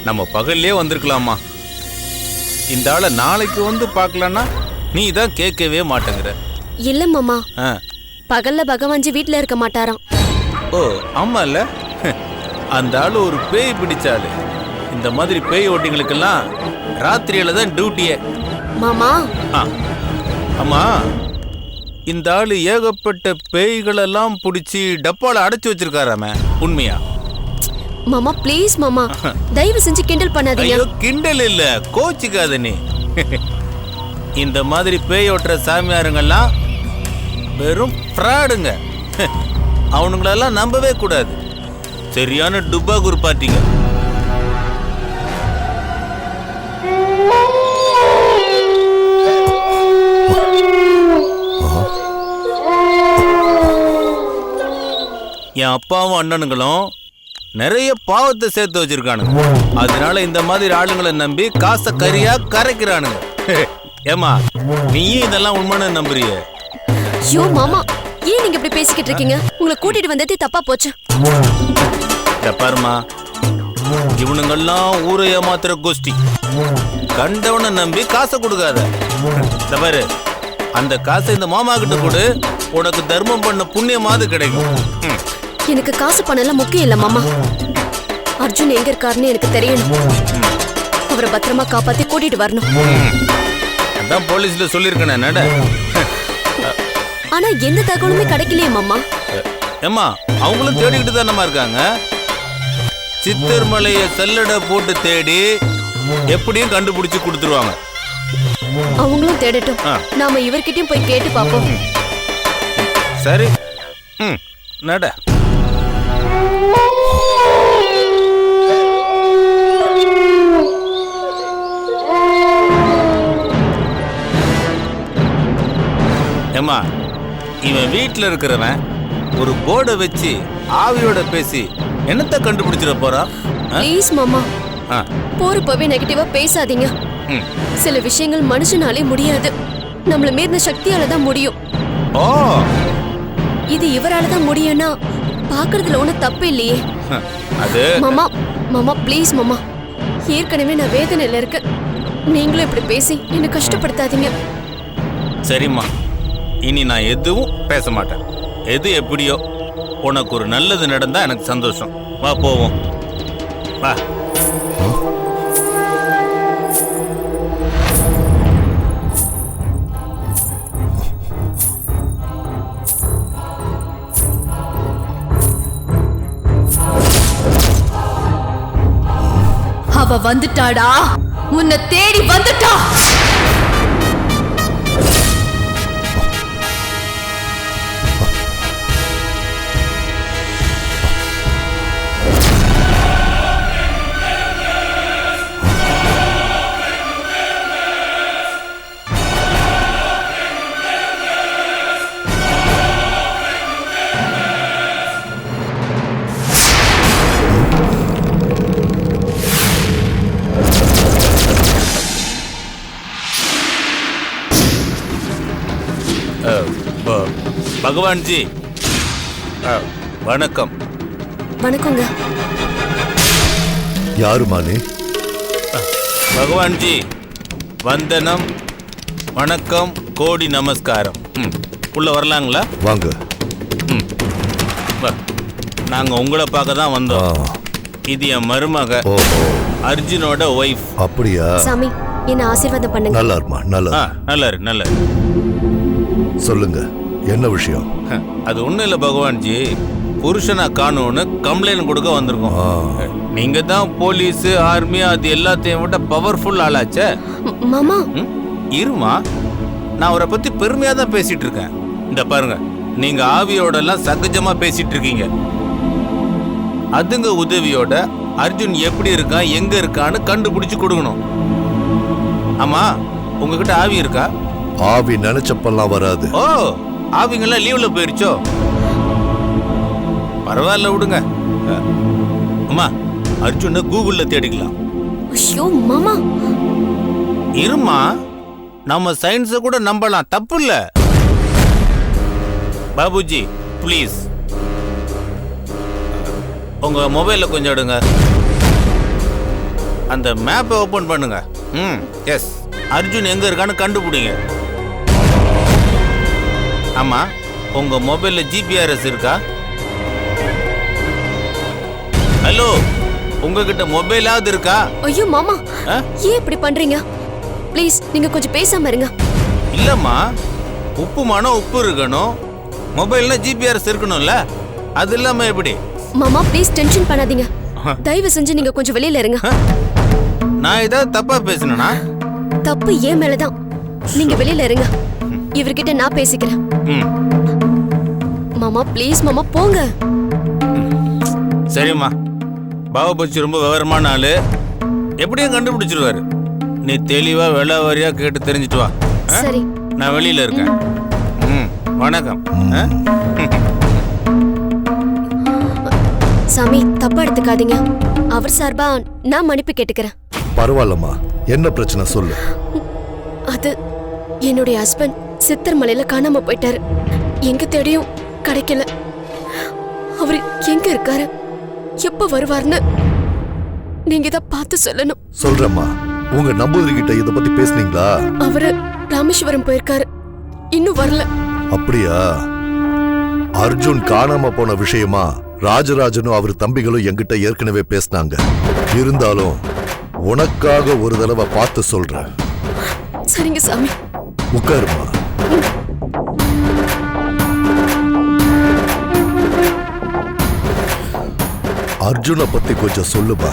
நம்ம பகல்லே வந்திருக்கலாமா? இந்த ஆளை நாளைக்கு வந்து பார்க்கலன்னா நீ தான் கேட்கவே மாட்டேங்கிற. இல்ல மாமா, பகல்ல பகவான்ஜி வீட்ல இருக்க மாட்டாராம். ஓ ஆமா இல்ல, அந்த ஆளு ஒரு பேய் பிடிச்சாலு. இந்த மாதிரி பேய் ஓட்டிங்களுக்கெல்லாம் ராத்திரியில தான் டியூட்டியே. மாமா ஆமா, இந்த ஆளு ஏகப்பட்ட பேய்களெல்லாம் பிடிச்சி டப்பால அடைச்சு வச்சிருக்காராமே, உண்மையா? மாமா ப்ளீஸ் மாமா, தயவு செஞ்சு கிண்டல் பண்ணாதீங்க. ஐயோ கிண்டல் இல்ல, கோச்சிக்காத நீ. இந்த மாதிரி பேய் ஓட்டுற சாமியாருங்கெல்லாம் வெறும் ஃப்ராடுங்க. அவனுங்களெல்லாம் நம்பவே கூடாது. சரியான டுப்பா குருப்பாட்டிங்க. என் அப்பாவும் அண்ணனுங்களும் நிறைய பாவத்தை சேர்த்து வச்சிருக்கானுங்க. அதனால இந்த மாதிரி ஆளுங்களை நம்பி காசை கரியா கரைக்கிறானுங்க. ஏமா நீயும் இதெல்லாம் உண்மைன்னு நம்புறிய? ஐயோ மாமா, ஏன் நீங்க இப்படி பேசிக்கிட்டு இருக்கீங்க? உங்களை கூட்டிட்டு வந்ததே தப்பா போச்சு. பாருமா, இவனுங்கெல்லாம் ஊரை ஏமாத்துற கோஷ்டி. கண்டவனை நம்பி காசை கொடுக்காத. பாரு, அந்த காசை இந்த மாமா கிட்ட கொடு, உனக்கு தர்மம் பண்ண புண்ணியமாவது கிடைக்கும். எனக்கு காசு பணம் எல்லாம் முக்கியம் இல்ல மாமா. அர்ஜுன் எங்க இருக்காருன்னு எனக்கு தெரியணும். அவரை பத்திரமா காப்பாத்தி கூட்டிட்டு வரணும். அதான் போலீஸ்ல சொல்லிருக்கேன் நட. ஆனா எந்த தகவலுமே கிடைக்கலையே மாமா. ஏமா, அவங்களும் தேடிக்கிட்டு தானமா இருக்காங்க. சித்தர்மலைய செல்லட போட்டு தேடி எப்படியும் கண்டுபிடிச்சு கொடுத்துருவாங்க. அவங்களும் தேடட்டும், நாம இவர்கிட்டயும் போய் கேட்டு பாப்போம். சரி, நட. ஏமா, இவன் வீட்டுல இருக்கிறவன் ஒரு போர்டை வச்சு ஆவியோட பேசி என்னத்தை கண்டுபிடிச்சிட போறான்? ப்ளீஸ் மாமா, போறப்பவே நெகட்டிவா பேசாதீங்க. சில விஷயங்கள் மனுஷனாலே முடியாது, நம்மள மீறின சக்தியால தான் முடியும். ஓ, இது இவரால தான் முடியும்னா பாக்குறதுல ஒன்னும் தப்பு இல்லையே. அது மாமா மாமா ப்ளீஸ் மாமா, ஏற்கனவே நான் வேதனையில இருக்கேன். நீங்களும் இப்படி பேசி என்ன கஷ்டப்படுத்தாதீங்க. சரிம்மா, இனி நான் எதுவும் பேச மாட்டேன். எது எப்படியோ, உனக்கு ஒரு நல்லது நடந்தா எனக்கு சந்தோஷம். வா போவோம், வா. அவ வந்துட்டாடா, உன்னை தேடி வந்துட்டா. பகவான்ஜி வணக்கம். வணக்கங்க. யாருமா நீ? பகவான்ஜி வந்தனம், வணக்கம், கோடி நமஸ்காரம். உள்ள வரலாங்களா? வாங்க. நாங்க உங்களை பார்க்க தான் வந்தோம். இது என் மருமக, அர்ஜுனோட ஒய்ஃப். அப்படியா? சாமி, என்ன ஆசீர்வாதம் பண்ணுங்க. நல்லா இருமா. நல்லா நல்லா. சொல்லுங்க, என்ன விஷயம்? அது ஒண்ணும் இல்ல பகவான்ஜி, புருஷனா காணும்னு கம்ப்ளைண்ட் கொடுக்க வந்திருக்கோம். நீங்க தான் போலீஸ், ஆர்மி, அது எல்லாத்தையும் விட பவர்ஃபுல் ஆளாச்சே. மாமா இருமா, நான் அவரை பத்தி பெருமையா தான் பேசிட்டு இருக்கேன். இந்த பாருங்க, நீங்க ஆவியோட எல்லாம் சகஜமா பேசிட்டு இருக்கீங்க. அதுங்க உதவியோட அர்ஜுன் எப்படி இருக்கான், எங்க இருக்கான்னு கண்டுபிடிச்சு கொடுக்கணும். ஆமா, உங்ககிட்ட ஆவி இருக்கா? ஆவி நினைச்சப்பெல்லாம் வராது. ஓ, ஆவிங்கெல்லாம் லீவ்ல போயிருச்சோ? பரவாயில்ல, விடுங்க. அம்மா, அர்ஜுன கூகுள்ல தேடிக்கலாம். ஐயோ மாமா, இருமா, நம்ம சயின்ஸை கூட நம்பலாம், தப்பு இல்ல. பாபுஜி ப்ளீஸ் உங்க மொபைல்ல கொஞ்சம் எடுங்க, அந்த மேப்பை ஓபன் பண்ணுங்க. எஸ், அர்ஜுன் எங்க இருக்கான்னு கண்டுபிடிங்க. ஆமா, உங்க மொபைல்ல ஜிபிஆர்எஸ் இருக்கா? ஹலோ, உங்ககிட்ட மொபைலாவது இருக்கா? ஐயோ மாமா, ஏன் இப்படி பண்றீங்க? ப்ளீஸ் நீங்க கொஞ்சம் பேசாம இருங்க. இல்லம்மா, உப்புமானோ உப்பு இருக்கணும், மொபைல்னா ஜிபிஆர்எஸ் இருக்கணும்ல, அது இல்லாம எப்படி? மாமா ப்ளீஸ் டென்ஷன் பண்ணாதீங்க. தயவு செஞ்சு நீங்க கொஞ்சம் வெளியில இருங்க. நான் ஏதாவது தப்பா பேசினா? தப்பு ஏன் மேலதான். நீங்க வெளியில இருங்க, இவர்கிட்ட நான் பேசிக்கிறேன். மாமா ப்ளீஸ் மாமா போங்க. சரிம்மா, பாபுஜி ரொம்ப விவரமான ஆளு, எப்படியும் கண்டுபிடிச்சிருவாரு. நீ தெளிவா வெள்ளவாரியா கேட்டு தெரிஞ்சிட்டு வா. சரி, நான் வெளியில இருக்கேன். வணக்கம். சாமி தப்பா எடுத்துக்காதீங்க, அவர் சார்பா நான் மன்னிப்பு கேட்டுக்கிறேன். பரவாயில்லம்மா, என்ன பிரச்சனை சொல்லு. அது என்னுடைய ஹஸ்பண்ட் சித்தர் மலையில காணாம போயிட்டாரு. எங்க தேடியும் கிடைக்கல. அவரு எங்க இருக்காரு, எப்ப வருவார்னு நீங்க இத பார்த்து சொல்லணும். சொல்றேம்மா, உங்க நம்பூதிரி கிட்ட இத பத்தி பேசுனீங்களா? அவரு ராமேஸ்வரம் போயிருக்காரு, இன்னும் வரல. அப்படியா? அர்ஜுன் காணாம போன விஷயமா ராஜராஜனும் அவர் தம்பிகளும் என்கிட்ட ஏற்கனவே பேசினாங்க. இருந்தாலும் உனக்காக ஒரு தடவை பார்த்து சொல்றேன். சரிங்க சாமி. உட்காருமா. அர்ஜுனை பத்தி கொஞ்சம் சொல்லுப்பா.